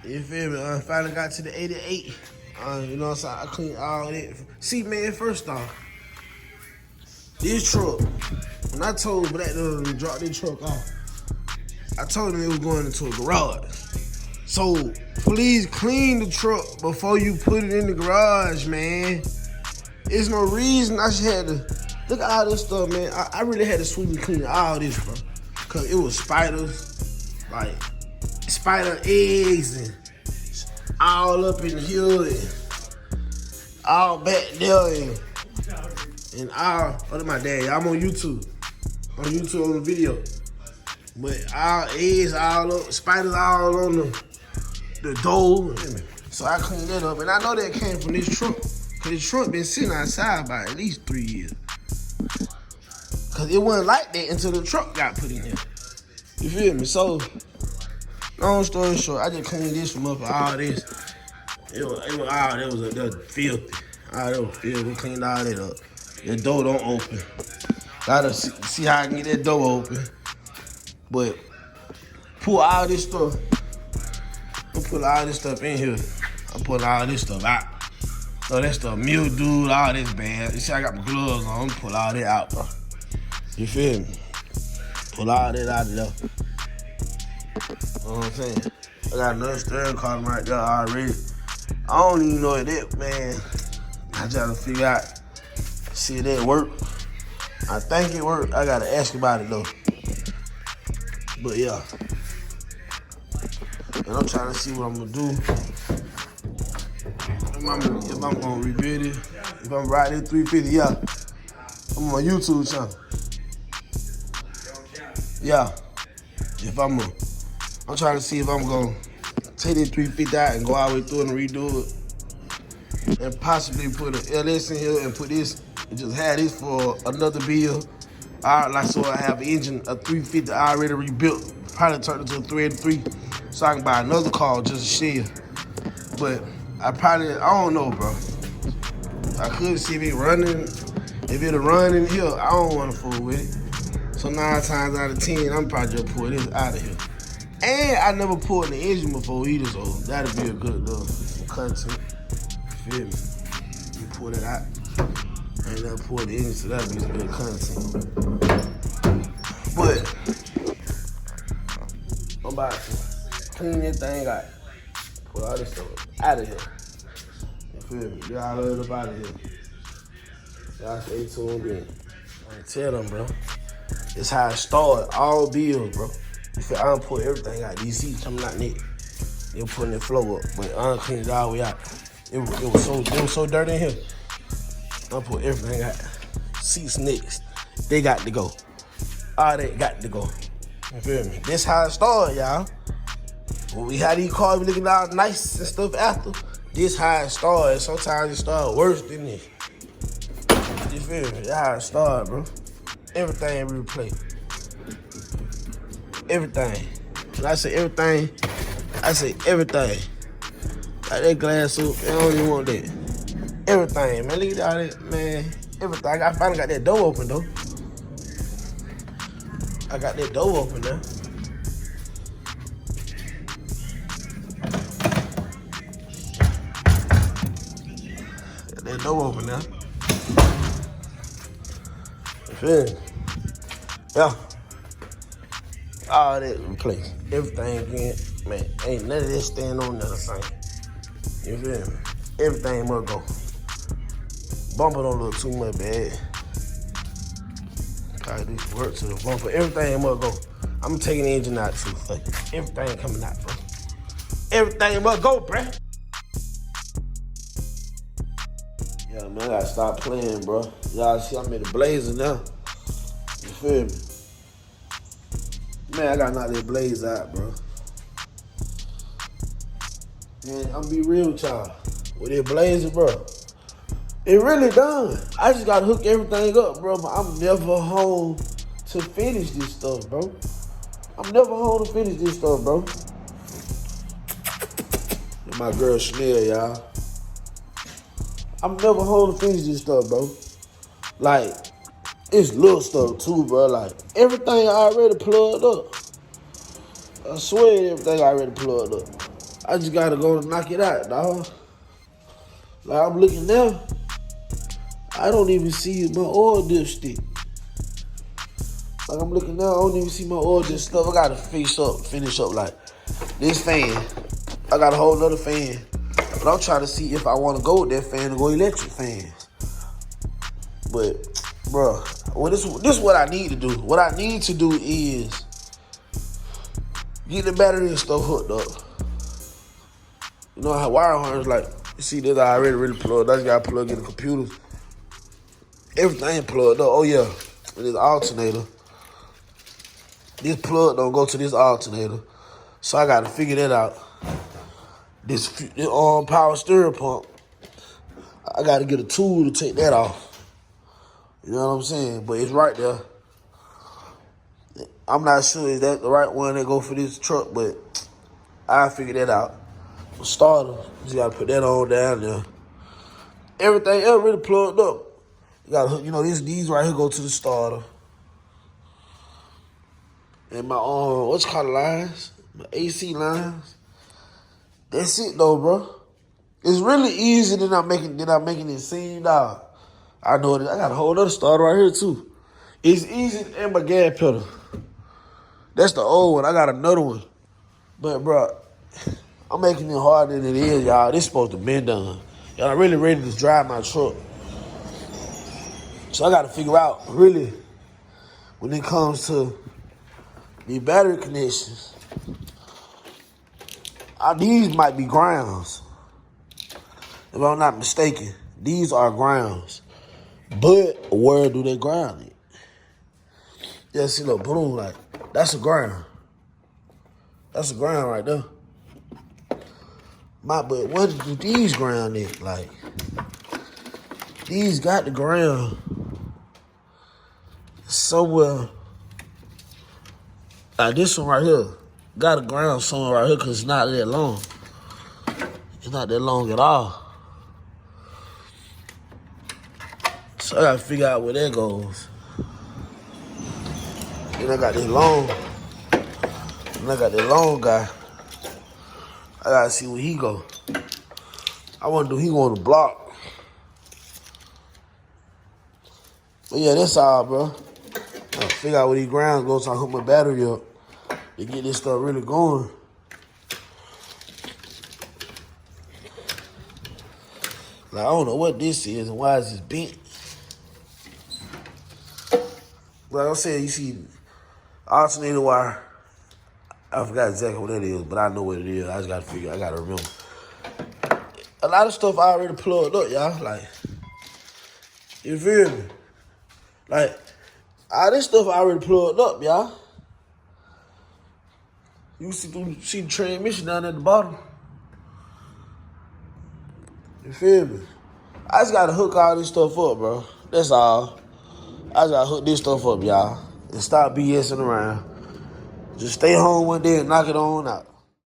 You feel me? I finally got to the 88. You know what I'm saying? I cleaned all that. See, man, first off, this truck, when I told Black to drop this truck off, I told him it was going into a garage. So please clean the truck before you put it in the garage, man. There's no reason I should have to look at all this stuff, man. I really had to sweep and clean all this, bro. Cause it was spiders, like spider eggs and all up in here and all back there and all. Oh, that's my dad. I'm on YouTube. On YouTube on the video. But all eggs all up, spiders all on the door. So I cleaned that up. And I know that came from this truck. Cause this truck been sitting outside by at least 3 years. Cause it wasn't like that until the truck got put in here. You feel me? So, long story short, I just cleaned this from up for all this. It was all that was filthy. All that was filthy. We cleaned all that up. The door don't open. Gotta see how I can get that door open. But pull all this stuff. I put all this stuff in here. I put all this stuff out. So that stuff mildew, all this bad. You see, I got my gloves on. I'm pull all that out, bro. You feel me? Pull all that out of there. You know what I'm saying? I got another steering column right there already. I don't even know if that, man. I try to figure out, see if that work. I think it worked. I gotta ask about it though. But yeah. And I'm trying to see what I'm gonna do. If I'm gonna rebuild it, if I'm riding 350, yeah. I'm on my YouTube channel. Yeah. I'm trying to see if I'm gonna take that 350 out and go all the way through and redo it. And possibly put an LS in here and put this, and just have this for another build. So I have an engine, a 350 already rebuilt. Probably turn it to a 383 so I can buy another car just to share. But I don't know, bro. I could see if it running. If it'll run in here, I don't want to fool with it. So 9 times out of 10, I'm probably just pull this out of here. And I never pulled the engine before either, so that'll be a good little content. You feel me? You pull it out. I ain't never pulled the engine, so that'll be some good content. But I'm about to clean this thing out. Pull all this stuff out of here. You feel me? Get all of it up out of here. Y'all stay tuned in. I tell them, bro. It's how it started. All bills, bro. You feel I done put everything out. These seats coming out neat. They were putting the flow up, but I done cleaned it all the way out. It was so dirty in here. I put everything out. Seats next. They got to go. All that got to go. You feel me? This how it started, y'all. When we had these cars, we looking all nice and stuff after. This how it started. Sometimes it started worse than this. You feel me? That's how it started, bro. Everything we replaced. Everything. When I say everything, I say everything. Like that glass up, I don't even want that. Everything, man. Look at all that, man. Everything. I finally got that door open, though. I got that door open now. Got that door open now. You feel me? Yeah. All that replaced. Everything again. Man, ain't none of this staying on the same. You feel me? Everything must go. Bumper don't look too much bad. Gotta do work to the bumper. Everything must go. I'm taking the engine out too. Fuck it. Everything coming out, bro. Everything must go, bruh. Yeah, man, I gotta stop playing, bro. Y'all see I'm in the blazer now. You feel me? Man, I gotta knock that blaze out, bro. And I'm gonna be real with y'all. With that blazer, bro. It really done. I just gotta hook everything up, bro. But I'm never home to finish this stuff, bro. I'm never home to finish this stuff, bro. And my girl Chanel, y'all. I'm never home to finish this stuff, bro. Like, it's little stuff too, bro. Like, everything I already plugged up. I swear everything I already plugged up. I just gotta go and knock it out, dog. Like I'm looking now, I don't even see my oil dipstick. Like I'm looking now, I don't even see my oil dip stuff. I gotta finish up like this fan. I got a whole nother fan. But I'm trying to see if I wanna go with that fan or go electric fans. But, bro, well, this is what I need to do. What I need to do is get the battery and stuff hooked up. You know how wire harness, like, you see this I already really plugged. I just gotta plug in the computers. Everything plugged up. Oh yeah, and this alternator. This plug don't go to this alternator. So I gotta figure that out. This power steering pump, I gotta get a tool to take that off. You know what I'm saying? But it's right there. I'm not sure is that the right one that go for this truck, but I'll figure that out. Starter, just gotta put that on down there. Everything else really plugged up. You gotta hook, you know, these right here go to the starter. And my what's it called lines? My AC lines. That's it though, bro. It's really easy than I'm making it seem, dog. I know it. I got a whole other starter right here too. It's easy and my gas pedal. That's the old one. I got another one. But bro, I'm making it harder than it is, y'all. This supposed to be done. Y'all really ready to drive my truck. So I got to figure out, really, when it comes to the battery connections, these might be grounds. If I'm not mistaken, these are grounds. But where do they ground it? Yeah, see, look, boom, like, that's a ground. That's a ground right there. But where do these ground it? Like, these got the ground somewhere. Like this one right here got a ground somewhere right here because it's not that long. It's not that long at all. So I gotta figure out where that goes. Then I got this long. And I got that long guy. I gotta see where he go. I wonder do he go on the block. But yeah, that's all, bro. I gotta figure out where these grounds go so I hook my battery up to get this stuff really going. Like, I don't know what this is and why is this bent. Like I said, you see alternator wire. I forgot exactly what that is, but I know what it is. I just I gotta remember. A lot of stuff I already plugged up, y'all. Like, you feel me? Like, all this stuff I already plugged up, y'all. You see the transmission down at the bottom? You feel me? I just gotta hook all this stuff up, bro. That's all. I just gotta hook this stuff up, y'all. And stop BSing around. Just stay home one day and knock it on out.